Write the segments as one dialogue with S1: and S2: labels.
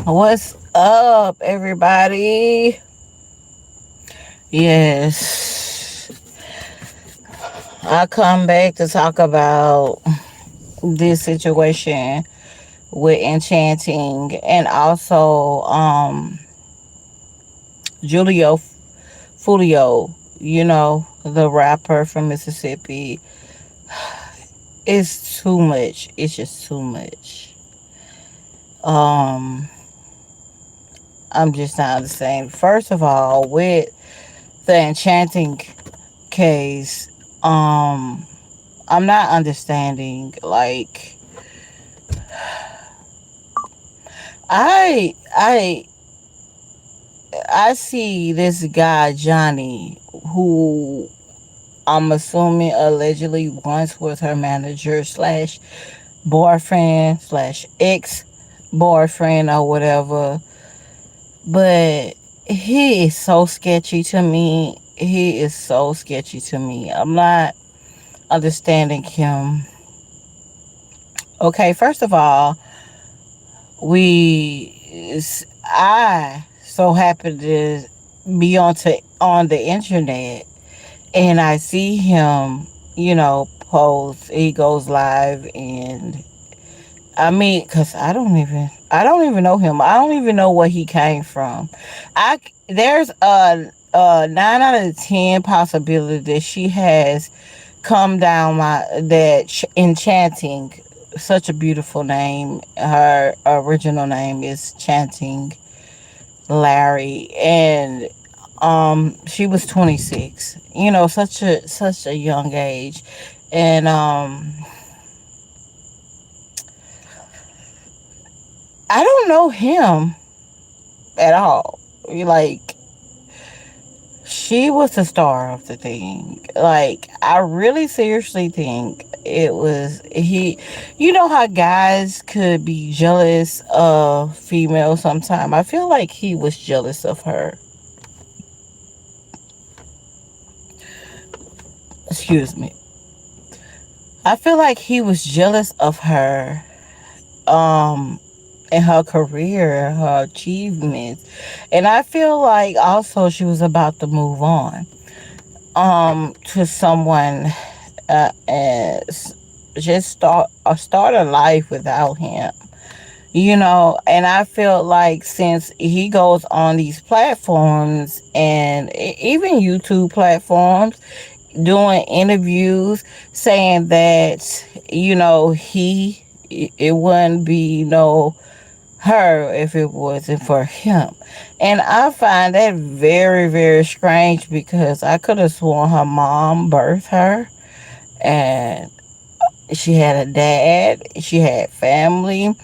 S1: What's up, everybody? Yes, I come back to talk about this situation with Enchanting and also Julio Fulio, the rapper from Mississippi. It's too much. It's just too much. Um, I'm just not understanding. First of all, with the Enchanting case, I'm not understanding. Like, I I I see this guy Johnny, who I'm assuming allegedly once was her manager slash boyfriend slash ex boyfriend or whatever. But he is so sketchy to me. He is so sketchy to me. I'm not understanding him. Okay, first of all, I so happen to be on the internet, and I see him, post. He goes live, and I mean, cause I don't even know him. I don't even know where he came from. There's a 9 out of 10 possibility that she has come down Enchanting, such a beautiful name. Her original name is Chanting Larry, and she was 26. Such a young age, and I don't know him at all. Like, she was the star of the thing. Like, I really seriously think it was he. You know how guys could be jealous of females sometimes? I feel like he was jealous of her. Excuse me. I feel like he was jealous of her, um, in her career, her achievements. And I feel like also she was about to move on, to someone, and just start a life without him. And I feel like since he goes on these platforms and even YouTube platforms, doing interviews, saying that, it wouldn't be no her if it wasn't for him. And I find that very, very strange because I could have sworn her mom birthed her, and she had a dad, she had family.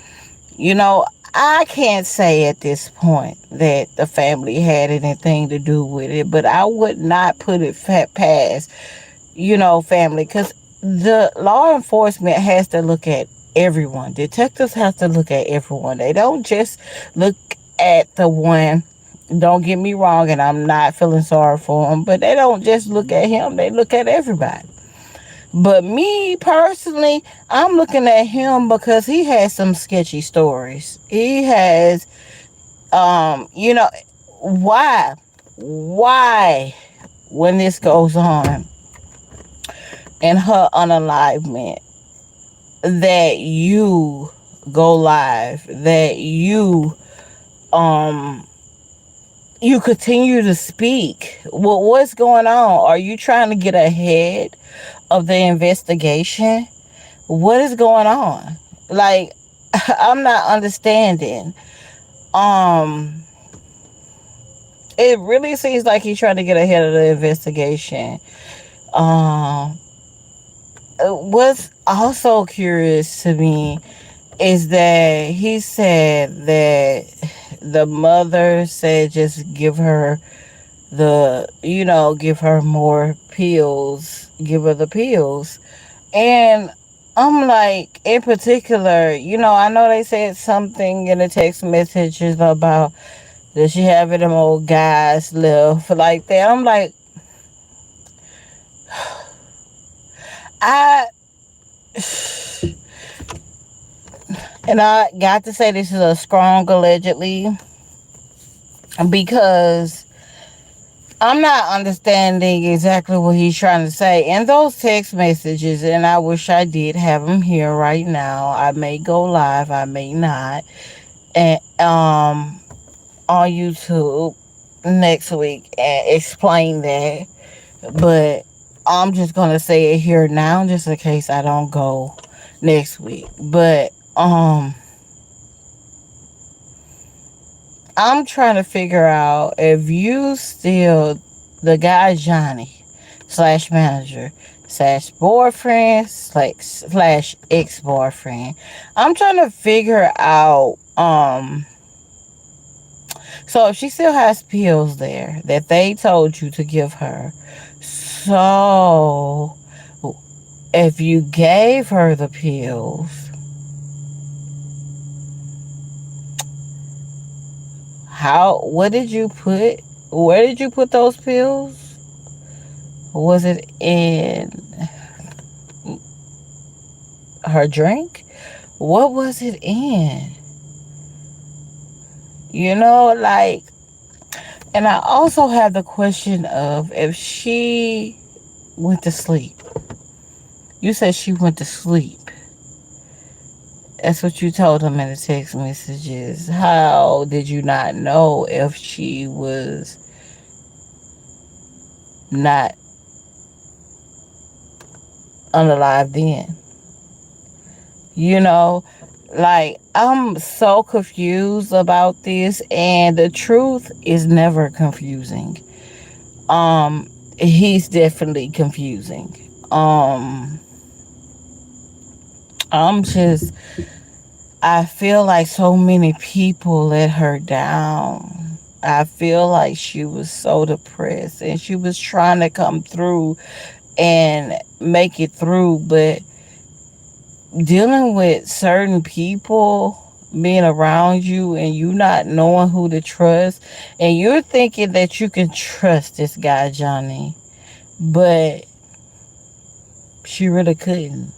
S1: You know, I can't say at this point that the family had anything to do with it, but I would not put it past, family, because the law enforcement has to look at everyone. Detectives have to look at everyone. They don't just look at the one. Don't get me wrong, and I'm not feeling sorry for him, but they don't just look at him. They look at everybody. But me personally, I'm looking at him because he has some sketchy stories. He has, you know, why, why, when this goes on in her unalivement, that you go live, that um, you continue to speak. What's going on? Are you trying to get ahead of the investigation? What is going on? Like, I'm not understanding. Um, it really seems like he's trying to get ahead of the investigation. Um, what's also curious to me is that he said that the mother said just give her more pills, give her the pills. And I'm like, in particular, I know they said something in the text messages about that she having them old guys left like that. I'm like, I And I got to say this is a strong allegedly because I'm not understanding exactly what he's trying to say in those text messages, and I wish I did have him here right now. I may go live, I may not, and on YouTube next week and explain that. But I'm just gonna say it here now, just in case I don't go next week. But I'm trying to figure out if you still the guy Johnny slash manager slash boyfriend slash ex boyfriend. I'm trying to figure out so if she still has pills there that they told you to give her. So if you gave her the pills, how what did you put where did you put those pills? Was it in her drink? What was it in? Like, and I also have the question of if she went to sleep. You said she went to sleep. That's what you told him in the text messages. How did you not know if she was not unalive then? You know, like I'm so confused about this, and the truth is never confusing. He's definitely confusing. I'm just I feel like so many people let her down. I feel like she was so depressed and she was trying to come through and make it through, but dealing with certain people being around you and you not knowing who to trust and you're thinking that you can trust this guy Johnny, but she really couldn't.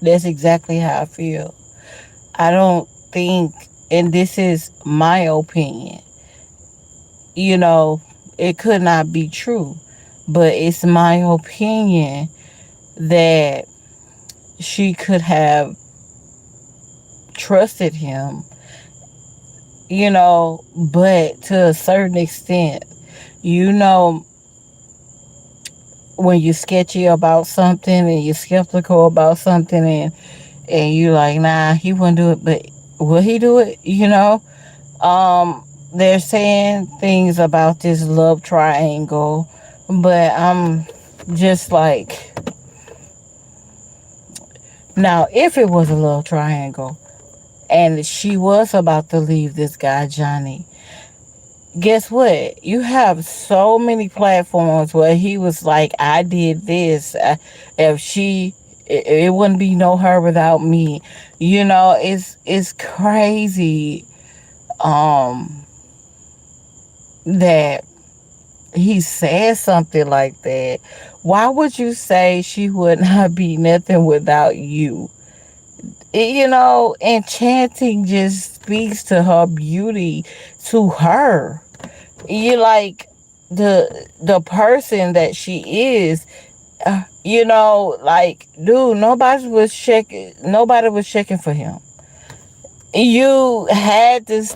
S1: That's exactly how I feel. I don't think, and this is my opinion, you know, it could not be true, but it's my opinion that she could have trusted him, but to a certain extent, you know, when you're sketchy about something and you're skeptical about something and you like, nah, he wouldn't do it, but will he do it? They're saying things about this love triangle, but I'm just like, now if it was a love triangle and she was about to leave this guy Johnny, guess what? You have so many platforms where he was like, I did this. If she, it wouldn't be no her without me. It's crazy. Um, that he said something like that. Why would you say she would not be nothing without you? Enchanting just speaks to her beauty, to her. You like the person that she is. Like, dude, nobody was checking for him. You had to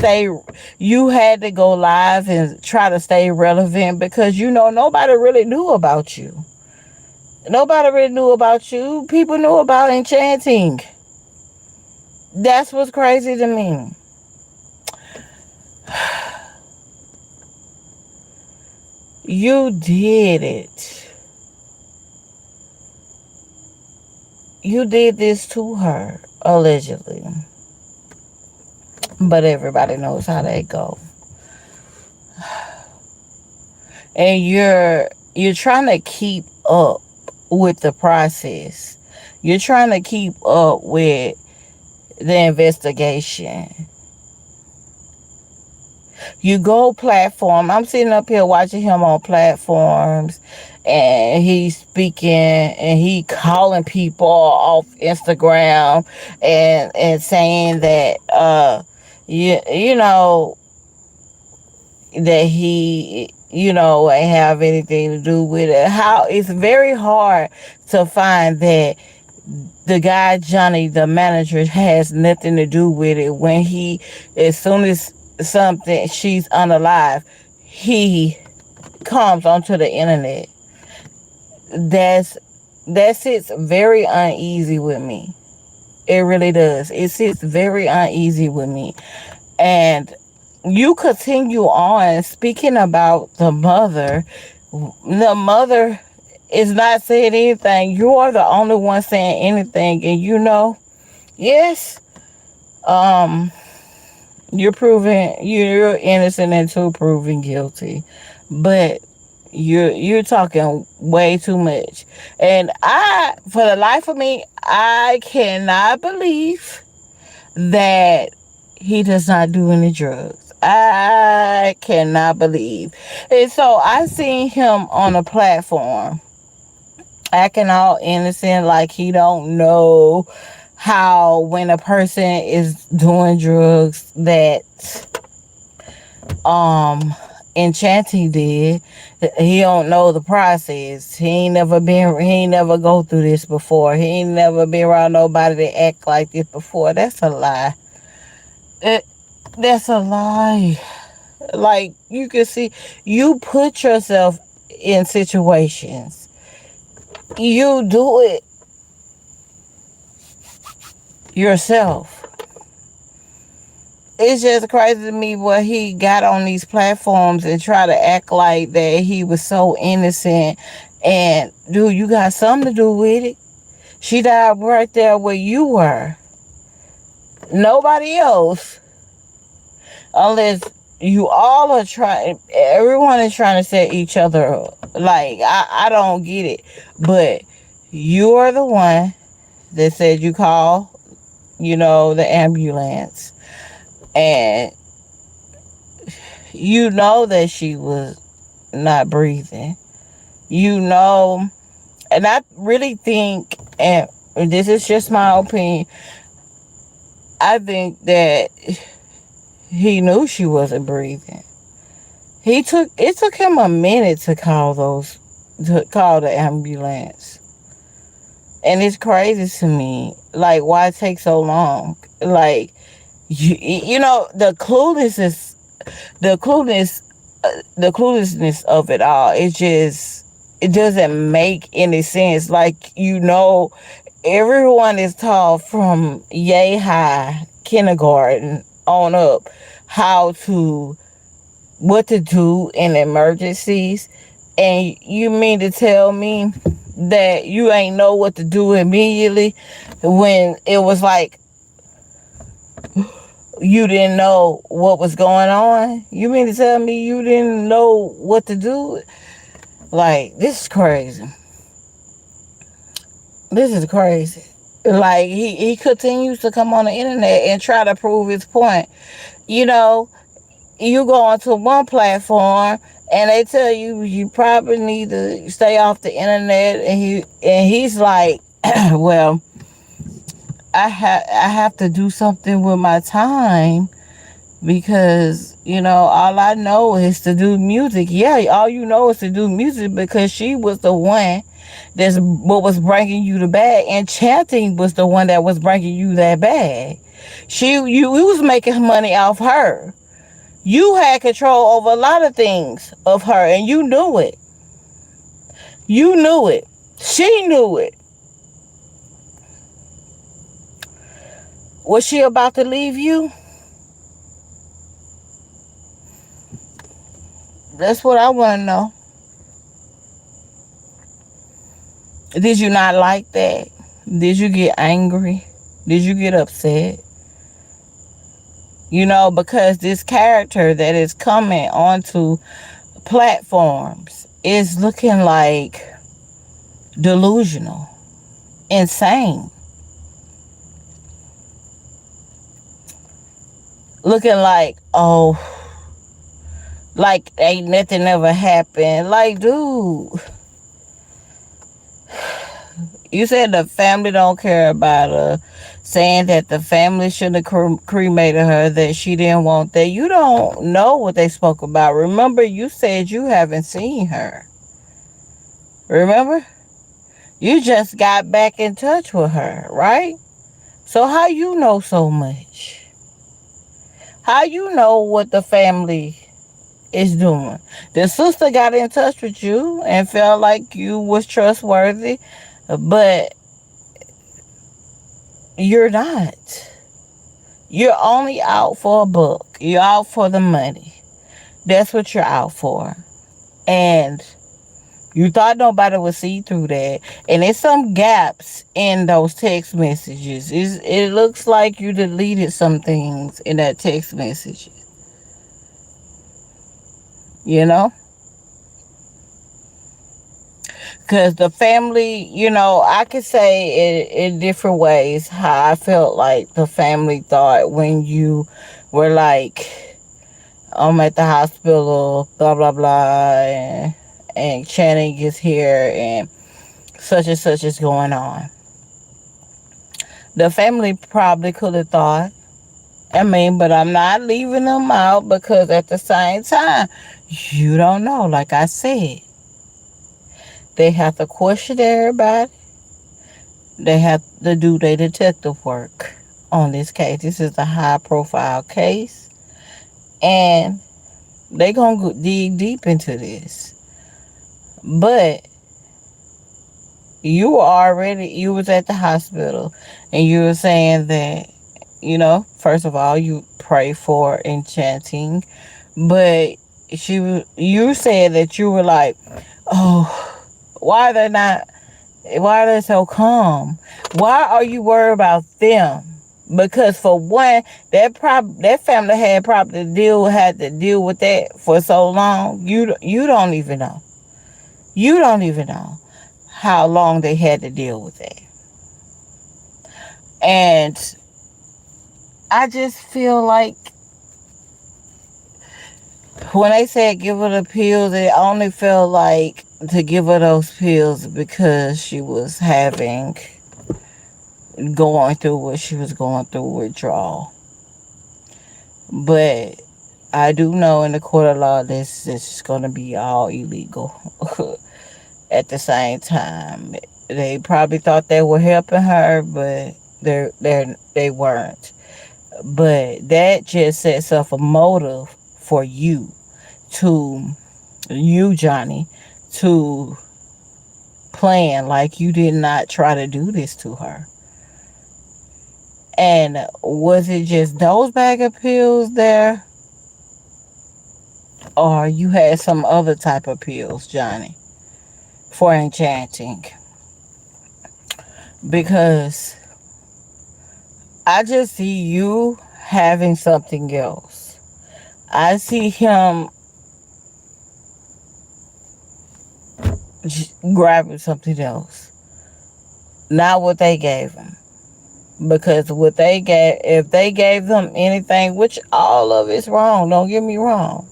S1: go live and try to stay relevant because nobody really knew about you. Nobody really knew about you. People knew about Enchanting. That's what's crazy to me. You did it. You did this to her, allegedly. But everybody knows how that go. And you're trying to keep up with the process. You're trying to keep up with the investigation. You go platform. I'm sitting up here watching him on platforms, and he's speaking and he calling people off Instagram and saying that you know that he ain't have anything to do with it. How it's very hard to find that the guy Johnny, the manager, has nothing to do with it when he, as soon as something she's unalive, he comes onto the internet. That's that sits very uneasy with me. It really does. It sits very uneasy with me. And you continue on speaking about the mother. The mother is not saying anything. You are the only one saying anything. And yes, um, you're innocent until proven guilty. But you're talking way too much. And for the life of me, I cannot believe that he does not do any drugs. I cannot believe. And so I seen him on a platform acting all innocent like he don't know how when a person is doing drugs that um Enchanting did. He don't know the process. He ain't never go through this before. He ain't never been around nobody that act like this before. That's a lie. It, that's a lie. Like you can see, you put yourself in situations. You do it yourself. It's just crazy to me what he got on these platforms and try to act like that he was so innocent. And dude, you got something to do with it. She died right there where you were. Nobody else, unless you all are trying. Everyone is trying to set each other up. Like I don't get it, but you are the one that said you call, the ambulance, and you know that she was not breathing. You know, and I really think, and this is just my opinion, I think that he knew she wasn't breathing. It took him a minute to call the ambulance. And it's crazy to me. Like, why take so long? Like, the clueless, the cluelessness of it all. It doesn't make any sense. Like, everyone is taught from yay high kindergarten on up how to what to do in emergencies, and you mean to tell me that you ain't know what to do immediately when it was like you didn't know what was going on? You mean to tell me you didn't know what to do? Like, this is crazy. This is crazy. Like, he continues to come on the internet and try to prove his point. You know, you go onto one platform and they tell you you probably need to stay off the internet, and he's like, well, I have to do something with my time because all I know is to do music. Yeah, all you know is to do music because she was the one that's what was bringing you the bag. Enchanting was the one that was bringing you that bag. You was making money off her. You had control over a lot of things of her, and you knew it. You knew it. She knew it. Was she about to leave you? That's what I want to know. Did you not like that? Did you get angry? Did you get upset? Because this character that is coming onto platforms is looking like delusional, insane. Looking like, oh, Like ain't nothing ever happened. Like, dude, you said the family don't care about her, saying that the family shouldn't have cremated her, that she didn't want that. You don't know what they spoke about. Remember, you said you haven't seen her. Remember? You just got back in touch with her, right? So how you know so much? How you know what the family is doing? The sister got in touch with you and felt like you was trustworthy, but you're not. You're only out for a buck. You're out for the money. That's what you're out for. And you thought nobody would see through that. And there's some gaps in those text messages. It looks like you deleted some things in that text message. You know? Because the family, I could say in different ways how I felt like the family thought when you were like, I'm at the hospital, blah, blah, blah, and Channing is here, and such is going on. The family probably could have thought, but I'm not leaving them out because at the same time, you don't know. Like I said, they have to question everybody. They have to do their detective work on this case. This is a high profile case, and they gonna dig deep into this. But you was at the hospital, and you were saying that, first of all, you pray for Enchanting, but you said that you were like, oh, why they not why are they so calm? Why are you worried about them? Because for one, that family had to deal with that for so long. You don't even know. You don't even know how long they had to deal with that. And I just feel like when they said give her the pills, it only felt like to give her those pills because she was going through what she was going through, withdrawal. But I do know in the court of law this is going to be all illegal. At the same time, they probably thought they were helping her, but they weren't. But that just sets up a motive for to you, Johnny, to plan like you did not try to do this to her. And was it just those bag of pills there, or you had some other type of pills, Johnny, for Enchanting? Because I just see you having something else. I see him grabbing something else, not what they gave him. Because if they gave them anything, which all of it's wrong, don't get me wrong,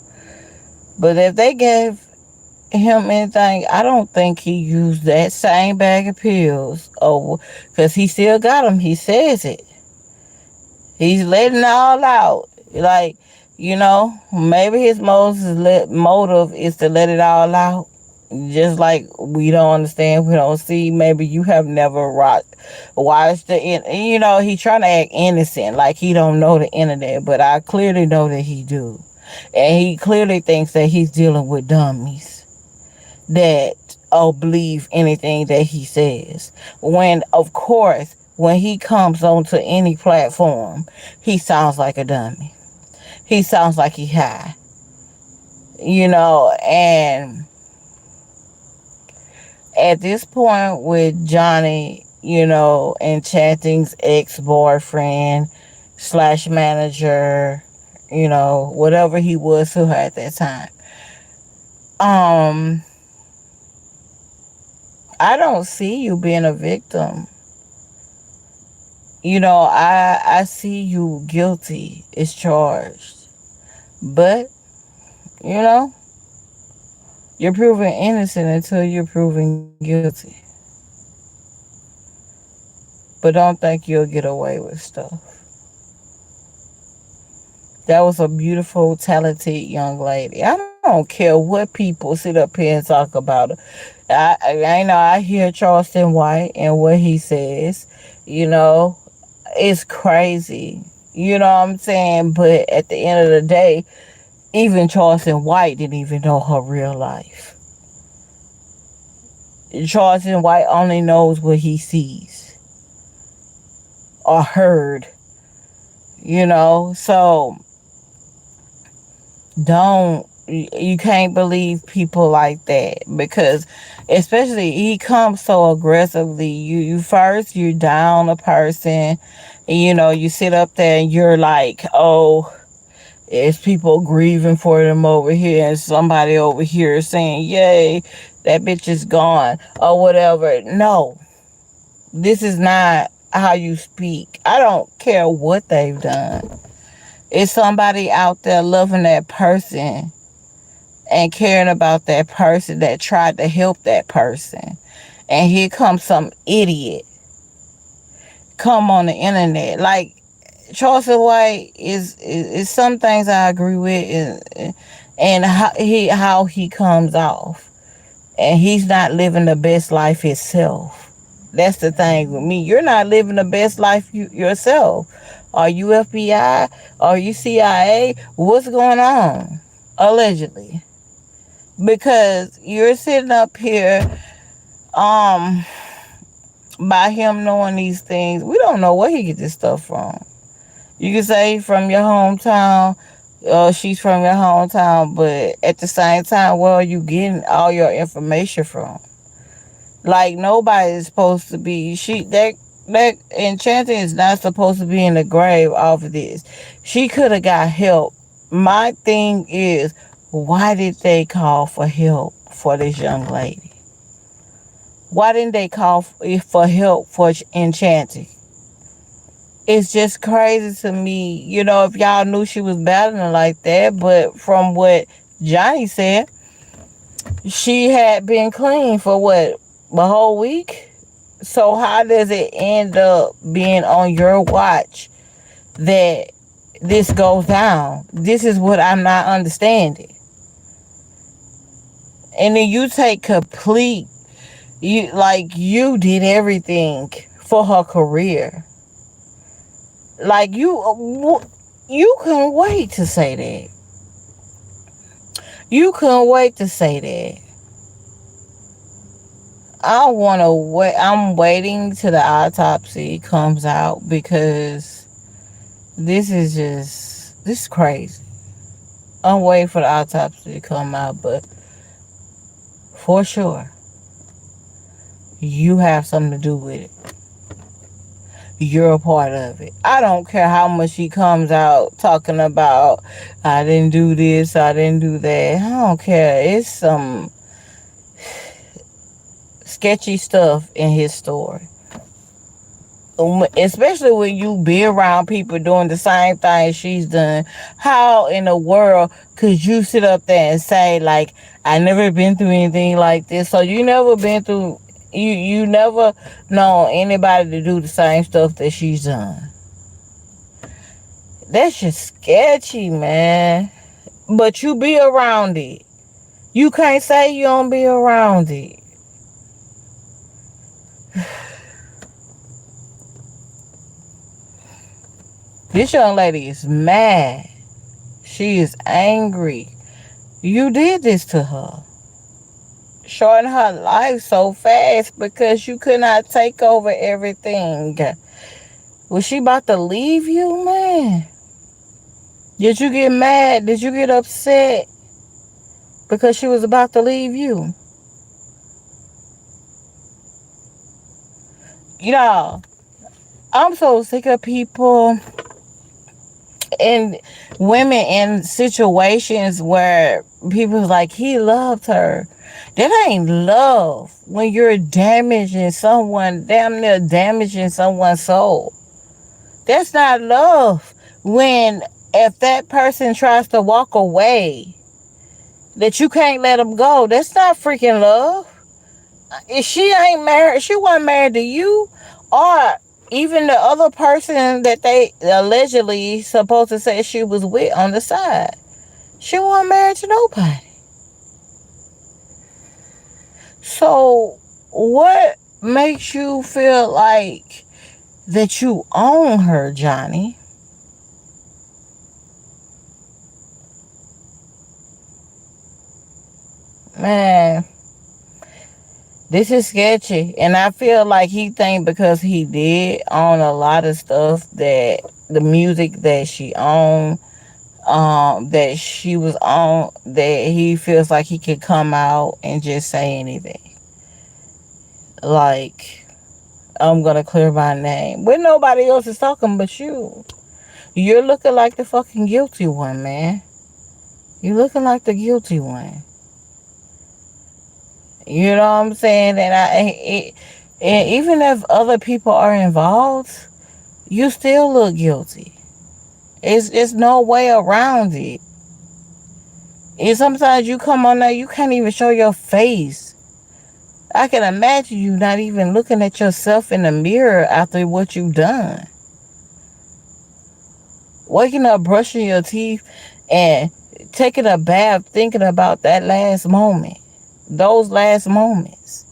S1: but if they gave him anything, I don't think he used that same bag of pills. Oh, because he still got them. He says it. He's letting it all out. Like, maybe his motive is to let it all out. Just like we don't understand, we don't see. Maybe you have never watched he trying to act innocent, like he don't know the internet, but I clearly know that he do. And he clearly thinks that he's dealing with dummies that believe anything that he says. When, of course, when he comes onto any platform, he sounds like a dummy. He sounds like he high. And at this point with Johnny, Enchanting's ex-boyfriend slash manager, whatever he was to her at that time. I don't see you being a victim. I see you guilty as charged. But You know, you're proven innocent until you're proven guilty. But don't think you'll get away with stuff. That was a beautiful, talented young lady. I don't care what people sit up here and talk about her. I know I hear Charleston White and what he says. You know, it's crazy. You know what I'm saying? But at the end of the day, even Charleston White didn't even know her real life. Charleston White only knows what he sees or heard. So don't you can't believe people like that because especially he comes so aggressively. You first you down a person and you sit up there and you're like, oh, it's people grieving for them over here and somebody over here saying, yay, that bitch is gone or whatever. No, this is not how you speak. I don't care what they've done. It's somebody out there loving that person and caring about that person that tried to help that person. And here comes some idiot come on the internet. Like Charles White is some things I agree with and how he comes off. And he's not living the best life himself. That's the thing with me. You're not living the best life yourself. Are you FBI? Are you CIA? What's going on? Allegedly. Because you're sitting up here, um, by him knowing these things, we don't know where he get this stuff from. You can say from your hometown, she's from your hometown, but at the same time, where are you getting all your information from? Like nobody is supposed to be that Enchanting is not supposed to be in the grave off of this. She could have got help. My thing is, why did they call for help for this young lady? Why didn't they call for help for Enchanting? It's just crazy to me. If y'all knew she was battling like that, but from what Johnny said, she had been clean for what, a whole week? So how does it end up being on your watch that this goes down? This is what I'm not understanding. And then you take complete, you did everything for her career. Like you couldn't wait to say that. You couldn't wait to say that. I want to wait. I'm waiting till the autopsy comes out because this is crazy. I'm waiting for the autopsy to come out, but for sure, you have something to do with it. You're a part of it. I don't care how much he comes out talking about, I didn't do this, I didn't do that. I don't care. It's some sketchy stuff in his story. Especially when you be around people doing the same thing she's done. How in the world could you sit up there and say, like, I never been through anything like this? So you never been through, you never known anybody to do the same stuff that she's done. That's just sketchy, man. But you be around it. You can't say you don't be around it. This young lady is mad. She is angry. You did this to her. Shorten her life so fast because you could not take over everything. Was she about to leave you, man? Did you get mad? Did you get upset because she was about to leave you? I'm so sick of people and women in situations where people's like, he loved her. That ain't love when you're damaging someone, damn near damaging someone's soul. That's not love. When if that person tries to walk away, that you can't let him go. That's not freaking love. If she ain't married, she wasn't married to you, or even the other person that they allegedly supposed to say she was with on the side. She wasn't married to nobody. So what makes you feel like that you own her, Johnny? Man, this is sketchy, and I feel like he think because he did own a lot of stuff, that the music that she owned, that she was on, that he feels like he could come out and just say anything. Like, I'm gonna clear my name when nobody else is talking but you. You're looking like the fucking guilty one, man. You're looking like the guilty one. You know what I'm saying? And even if other people are involved, you still look guilty. It's no way around it. And sometimes you come on there, you can't even show your face. I can imagine you not even looking at yourself in the mirror after what you've done. Waking up, brushing your teeth, and taking a bath, thinking about that last moment. Those last moments.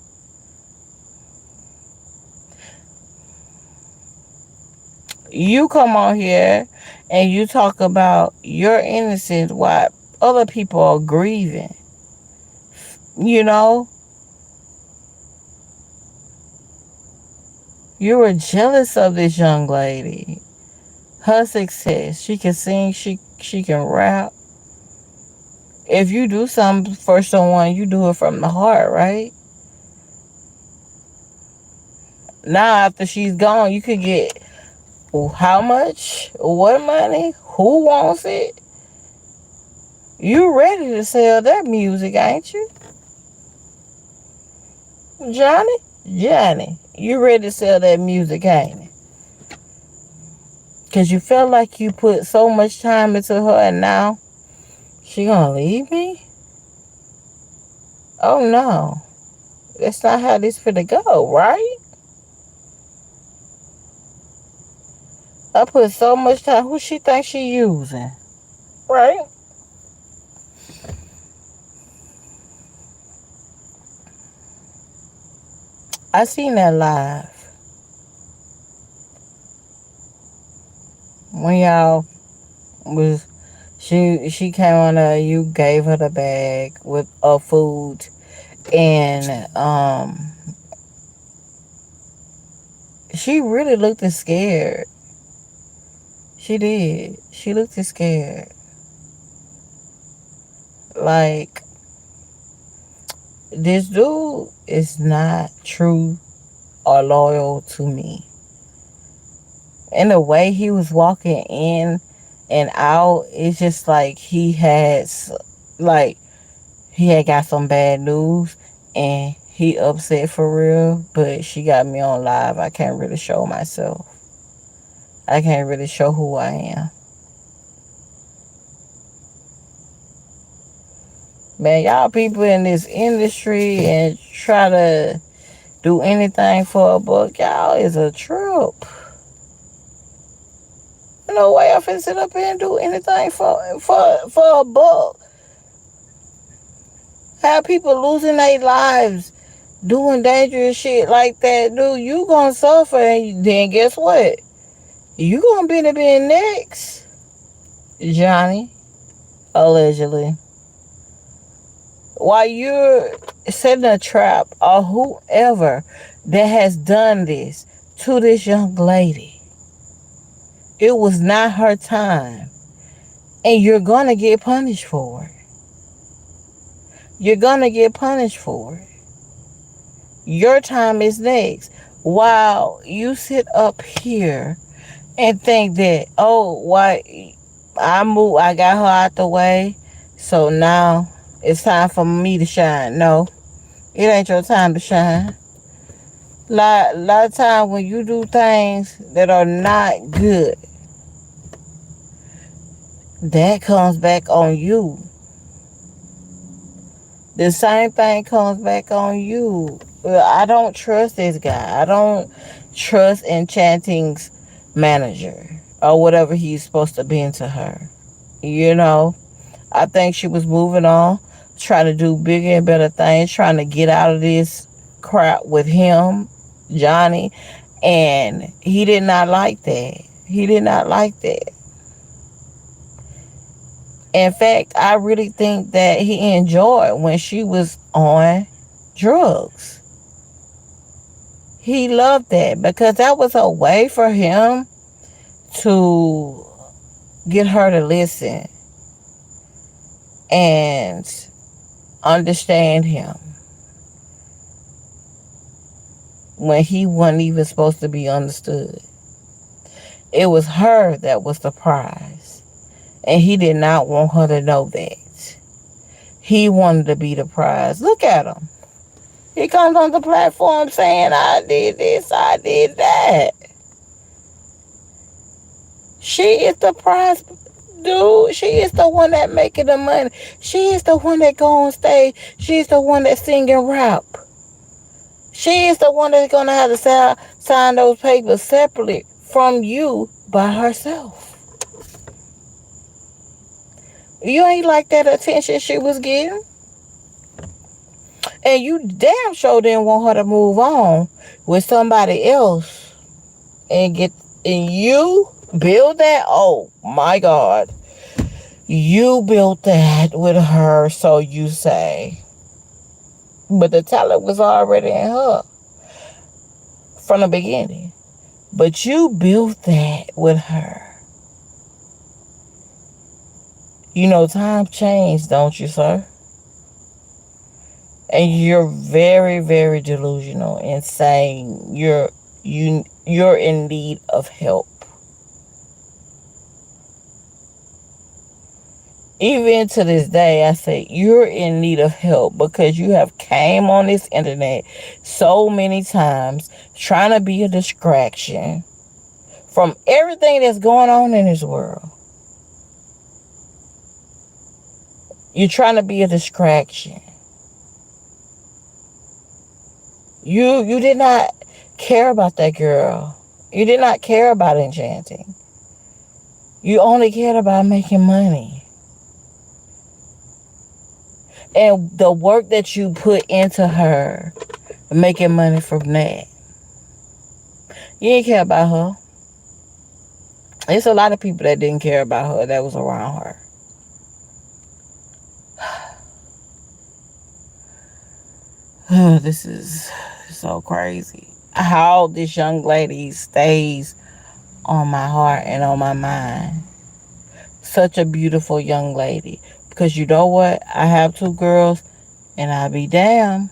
S1: You come on here and you talk about your innocence while other people are grieving. You know, you were jealous of this young lady. Her success. She can sing, she can rap. If you do something for someone, you do it from the heart, right? Now after she's gone, you could get how much? What money? Who wants it? You ready to sell that music, ain't you? Johnny? Johnny, you ready to sell that music, ain't it? Cause you felt like you put so much time into her and now she gonna leave me? Oh no. That's not how this finna go, right? I put so much time. Who she think she using? Right? I seen that live. When y'all was she came on there, you gave her the bag with food, and she really looked scared. She did. She looked scared. Like, this dude is not true or loyal to me. And the way he was walking in and out, it's just like like he had got some bad news and he upset for real. But she got me on live. I can't really show myself. I can't really show who I am. Man, y'all people in this industry and try to do anything for a buck, y'all is a trip. No way I finna sit up here and do anything for a buck. Have people losing their lives doing dangerous shit like that, dude. You gonna suffer, and then guess what? You gonna be the next, Johnny. Allegedly, while you're setting a trap, or whoever that has done this to this young lady, it was not her time, and you're gonna get punished for it. You're gonna get punished for it. Your time is next. While you sit up here and think that, oh, why I got her out the way, so now it's time for me to shine. No, it ain't your time to shine. Lot of time when you do things that are not good, that comes back on you. The same thing comes back on you. Well, I don't trust this guy. I don't trust Enchanting's manager or whatever he's supposed to be to her. You know, I think she was moving on, trying to do bigger and better things, trying to get out of this crap with him, Johnny, and he did not like that. He did not like that. In fact, I really think that he enjoyed when she was on drugs. He loved that because that was a way for him to get her to listen and understand him when he wasn't even supposed to be understood. It was her that was the prize, and he did not want her to know that. He wanted to be the prize. Look at him. He comes on the platform saying, I did this, I did that. She is the prize, dude. She is the one that making the money. She is the one that go on stage. She is the one that sing and rap. She is the one that's going to have to sign those papers separately from you by herself. You ain't like that attention she was getting. And you damn sure didn't want her to move on with somebody else and get, and you build that. Oh my God. You built that with her, so you say. But the talent was already in her from the beginning. But you built that with her. You know, time changed, don't you, sir? And you're very, very delusional in saying you're in need of help. Even to this day, I say you're in need of help because you have came on this internet so many times trying to be a distraction from everything that's going on in this world. You're trying to be a distraction. You did not care about that girl. You did not care about Enchanting. You only cared about making money. And the work that you put into her, making money from that. You didn't care about her. There's a lot of people that didn't care about her that was around her. This is so crazy. How this young lady stays on my heart and on my mind. Such a beautiful young lady. Because you know what? I have two girls, and I be damned.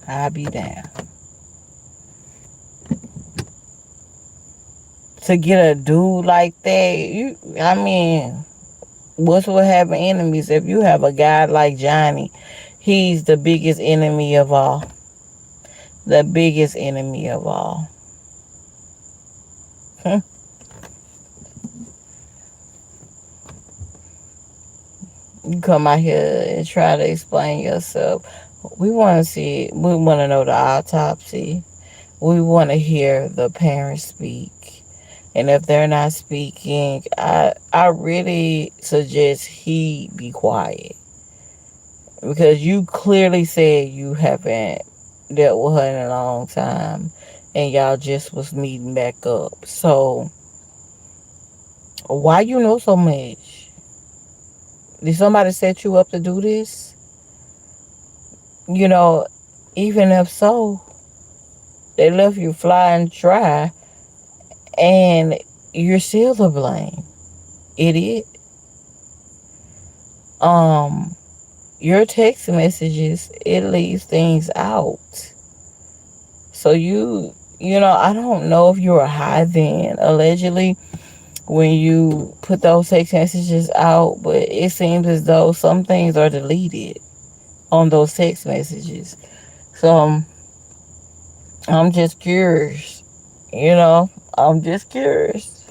S1: I be damned. To get a dude like that, I mean, what's with having enemies? If you have a guy like Johnny, he's the biggest enemy of all. The biggest enemy of all. You come out here and try to explain yourself. We want to see it. We want to know the autopsy. We want to hear the parents speak. And if they're not speaking, I really suggest he be quiet. Because you clearly said you haven't dealt with her in a long time. And y'all just was meeting back up. So, why you know so much? Did somebody set you up to do this? You know, even if so, they left you fly and dry, and you're still to blame, idiot. Um, your text messages, it leaves things out. So I don't know if you were high then, allegedly, when you put those text messages out, but it seems as though some things are deleted on those text messages. So I'm just curious, I'm just curious.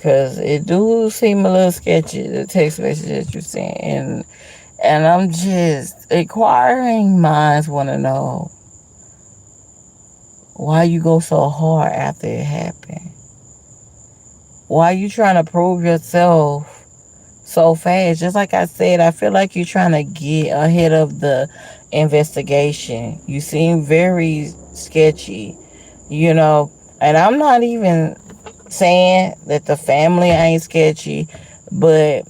S1: Cause it do seem a little sketchy, the text message that you sent, and I'm just inquiring minds want to know why you go so hard after it happened. Why you trying to prove yourself so fast? Just like I said, I feel like you're trying to get ahead of the investigation. You seem very sketchy, you know. And I'm not even saying that the family ain't sketchy, but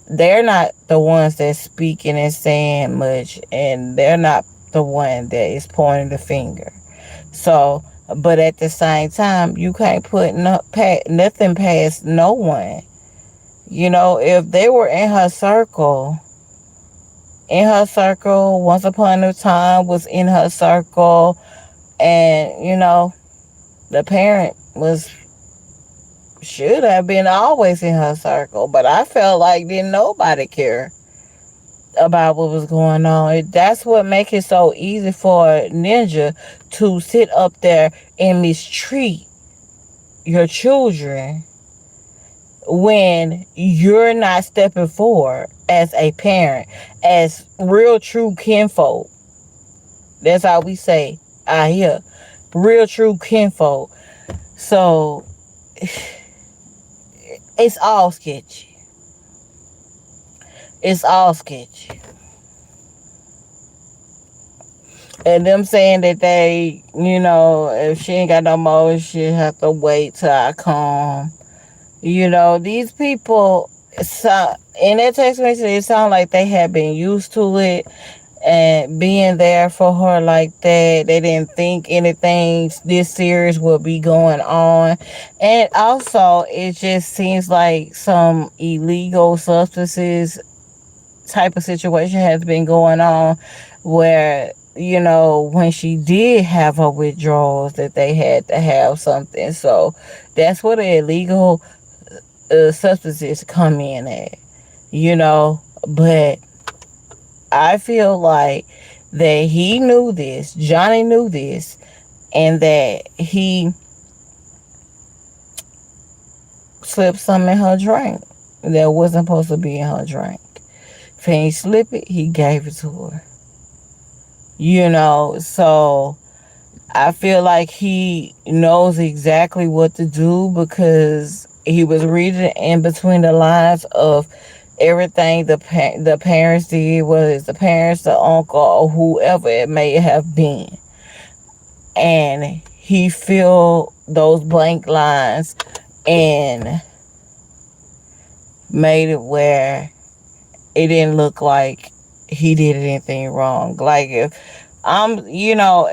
S1: they're not the ones that's speaking and saying much, and they're not the one that is pointing the finger. So, but at the same time, you can't put nothing past no one. You know, if they were in her circle, once upon a time was in her circle, and you know, the parent was should have been always in her circle, but I felt like didn't nobody care about what was going on. That's what makes it so easy for Ninja to sit up there and mistreat your children when you're not stepping forward as a parent, as real true kinfolk. That's how we say out here. Real true kinfolk. So it's all sketchy. It's all sketchy. And them saying that they, you know, if she ain't got no more, she have to wait till I come. You know, these people, in that text message, it sounded like they had been used to it and being there for her like that. They didn't think anything this serious would be going on. And also, it just seems like some illegal substances type of situation has been going on where, you know, when she did have her withdrawals, that they had to have something. So that's where the illegal substances come in at, you know. But I feel like that he knew this, Johnny knew this, and that he slipped some in her drink that wasn't supposed to be in her drink. If he ain't slip it, he gave it to her. You know, so I feel like he knows exactly what to do because he was reading in between the lines of everything the parents did, whether it's the parents, the uncle, or whoever it may have been, and he filled those blank lines and made it where it didn't look like he did anything wrong. Like you know,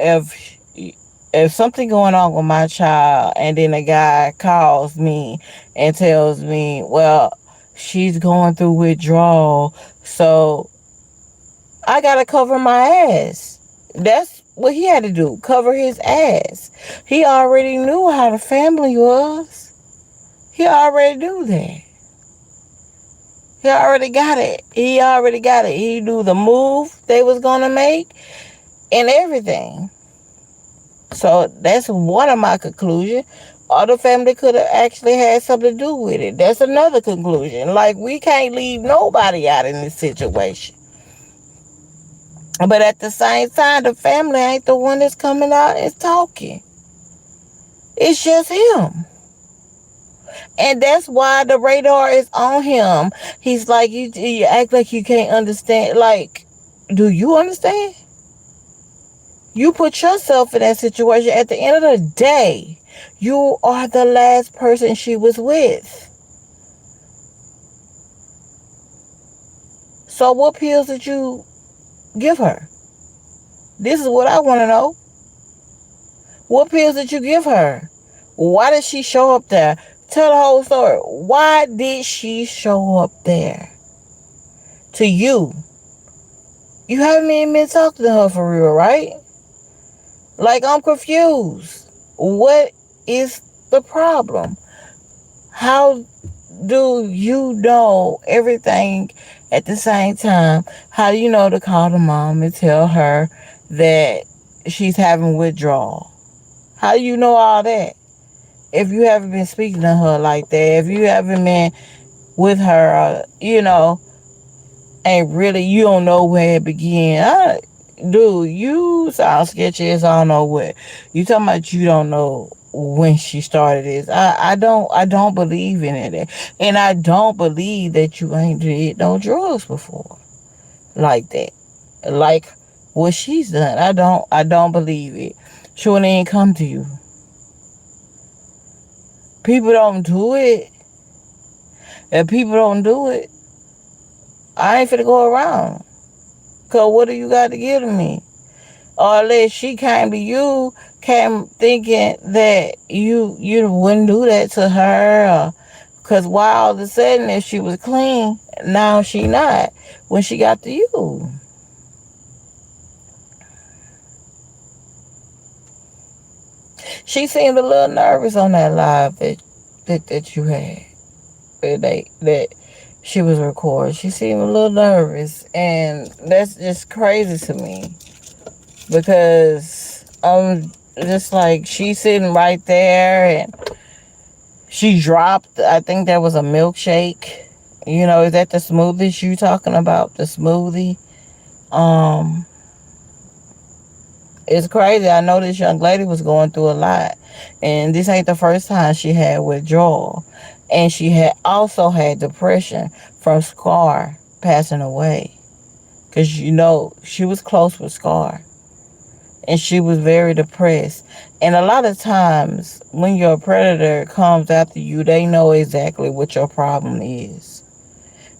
S1: if something going on with my child and then a guy calls me and tells me, well, she's going through withdrawal, so I gotta cover my ass. That's what he had to do, cover his ass. He already knew how the family was. He already knew that. He already got it. He already got it. He knew the move they was gonna make and everything. So that's one of my conclusions. Or the family could have actually had something to do with it. That's another conclusion. Like, we can't leave nobody out in this situation. But at the same time, the family ain't the one that's coming out and talking. It's just him. And that's why the radar is on him. He's like, you act like you can't understand. Like, do you understand? You put yourself in that situation. At the end of the day, you are the last person she was with. So what pills did you give her? This is what I want to know. What pills did you give her? Why did she show up there? Tell the whole story. Why did she show up there? To you. You haven't even been talking to her for real, right? Like, I'm confused. What is the problem? How do you know everything at the same time? How do you know to call the mom and tell her that she's having withdrawal? How do you know all that? if you haven't been speaking to her like that, if you haven't been with her, and really you don't know where it began. Dude, you sound sketchy as I don't know what. You talking about you don't know when she started this. I don't believe in it. And I don't believe that you ain't did no drugs before. Like that. Like what she's done. I don't believe it. She wouldn't even come to you. People don't do it. If people don't do it, I ain't finna go around. Cause what do you got to give to me? Or unless she came to you, came thinking that you wouldn't do that to her. Cause why all of a sudden if she was clean, now she not when she got to you. She seemed a little nervous on that live that you had. That she was recording. She seemed a little nervous, and that's just crazy to me because just like she's sitting right there and she dropped, I think that was a milkshake. Is that the smoothies you talking about? The smoothie? Um, it's crazy. I know this young lady was going through a lot. And this ain't the first time she had withdrawal. And she had also had depression from Scar passing away. Because, she was close with Scar. And she was very depressed. And a lot of times, when your predator comes after you, they know exactly what your problem is.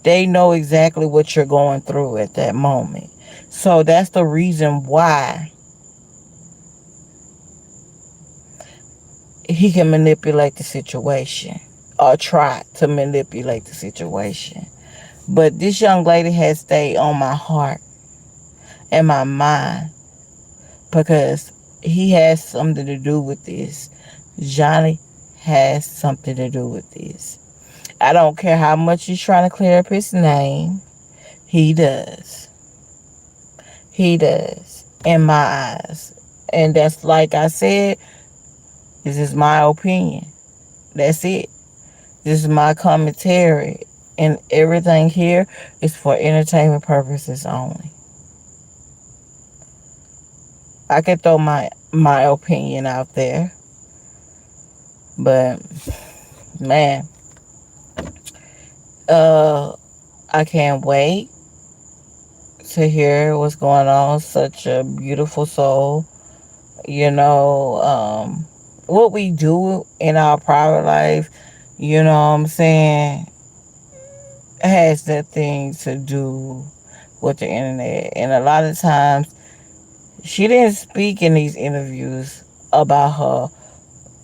S1: They know exactly what you're going through at that moment. So that's the reason why he can manipulate the situation or try to manipulate the situation. But this young lady has stayed on my heart and my mind because he has something to do with this. Johnny has something to do with this. I don't care how much he's trying to clear up his name. He does. He does. In my eyes. And that's like I said, this is my opinion. That's it. This is my commentary. And everything here is for entertainment purposes only. I can throw my opinion out there. But man, uh I can't wait to hear what's going on. Such a beautiful soul. What we do in our private life, you know what I'm saying, has nothing to do with the internet. And a lot of times, she didn't speak in these interviews about her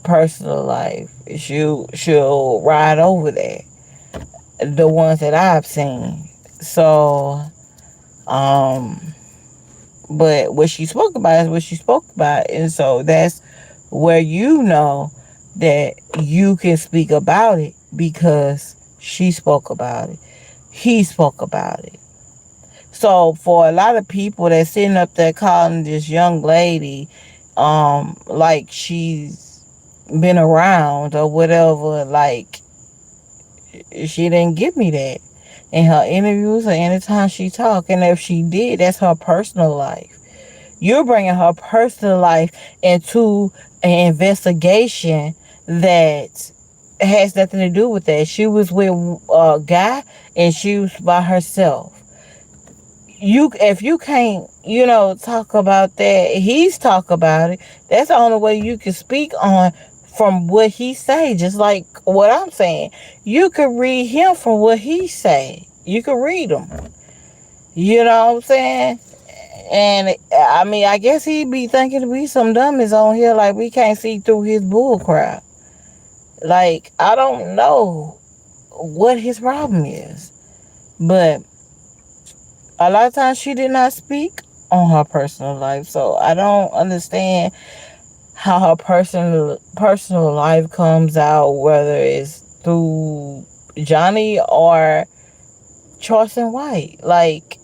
S1: personal life. She'll ride over that. The ones that I've seen. So, um, but what she spoke about is what she spoke about, and so that's where that you can speak about it because she spoke about it. He spoke about it. So for a lot of people that's sitting up there calling this young lady, like she's been around or whatever, like she didn't give me that in her interviews or anytime she talked. And if she did, that's her personal life. You're bringing her personal life into an investigation that has nothing to do with that. She was with a guy and she was by herself. If you can't talk about that, he's talk about it. That's the only way you can speak on from what he say. Just like what I'm saying, you could read him from what he say. You could read him. You know what I'm saying? And I mean, I guess he be thinking we some dummies on here, like we can't see through his bull crap. Like, I don't know what his problem is, but a lot of times she did not speak on her personal life, so I don't understand how her personal life comes out, whether it's through Johnny or Charleston White. Like,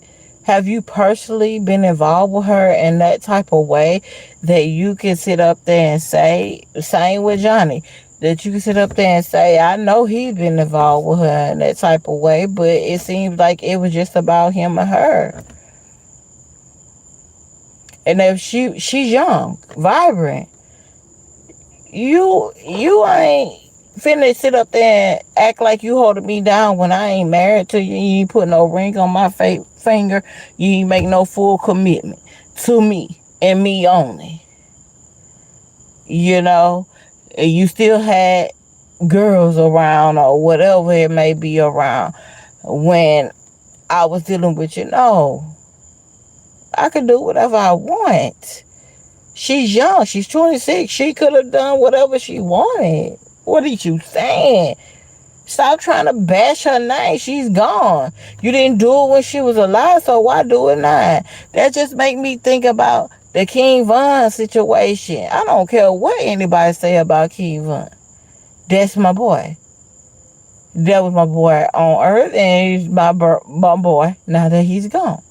S1: have you personally been involved with her in that type of way that you can sit up there and say, same with Johnny? that you can sit up there and say, I know he's been involved with her in that type of way, but it seems like it was just about him and her. And if she's young, vibrant, you ain't finna sit up there and act like you holding me down when I ain't married to you. You ain't put no ring on my finger. You ain't make no full commitment to me and me only. You know, and you still had girls around or whatever it may be around when I was dealing with you. No, I could do whatever I want. She's young. She's 26. She could have done whatever she wanted. What are you saying? Stop trying to bash her name. She's gone. You didn't do it when she was alive, so why do it now? That just make me think about the King Von situation. I don't care what anybody say about King Von. That's my boy. That was my boy on Earth, and he's my boy now that he's gone.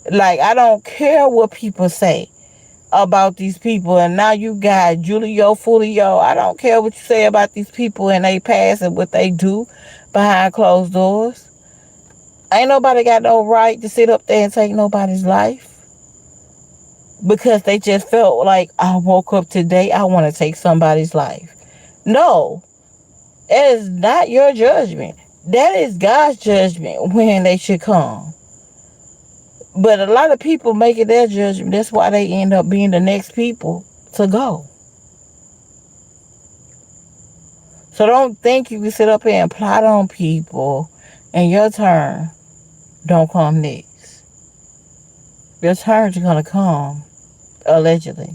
S1: Like, I don't care what people say about these people, and now you got Julio Fulio. I don't care what you say about these people and they past and what they do behind closed doors. Ain't nobody got no right to sit up there and take nobody's life because they just felt like, I woke up today, I want to take somebody's life. No, it is not your judgment. That is God's judgment when they should come. But a lot of people make it their judgment. That's why they end up being the next people to go. So don't think you can sit up here and plot on people and your turn don't come next. Your turn's gonna come, allegedly.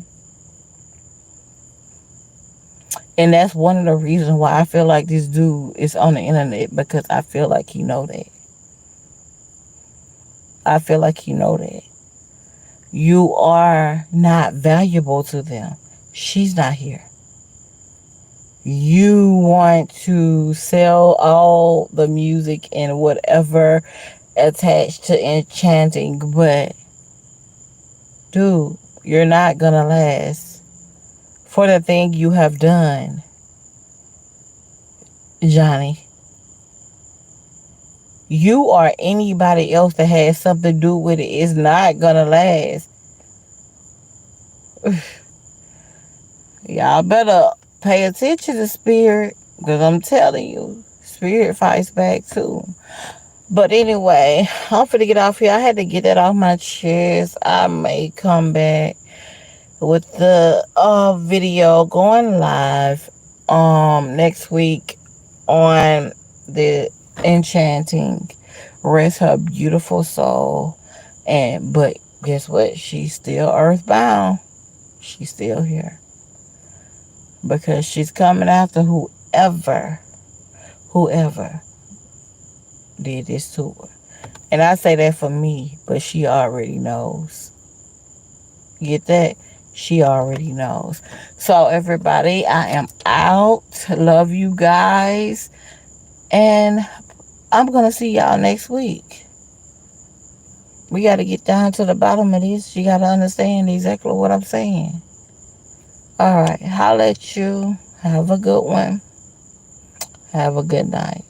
S1: And that's one of the reasons why I feel like this dude is on the internet, because I feel like he know that. I feel like he know that. You are not valuable to them. She's not here. You want to sell all the music and whatever attached to Enchanting, but dude, you're not gonna last for the thing you have done, Johnny. You or anybody else that has something to do with it is not gonna last. Y'all better pay attention to spirit, because I'm telling you, spirit fights back too. But anyway, I'm finna get off here. I had to get that off my chest. I may come back with the video going live next week on the Enchanting. Rest her beautiful soul. And but guess what? She's still earthbound. She's still here. Because she's coming after whoever did this to her. And I say that for me, but she already knows. Get that? She already knows. So everybody, I am out. Love you guys. And I'm going to see y'all next week. We got to get down to the bottom of this. You got to understand exactly what I'm saying. All right. Holla at you. Have a good one. Have a good night.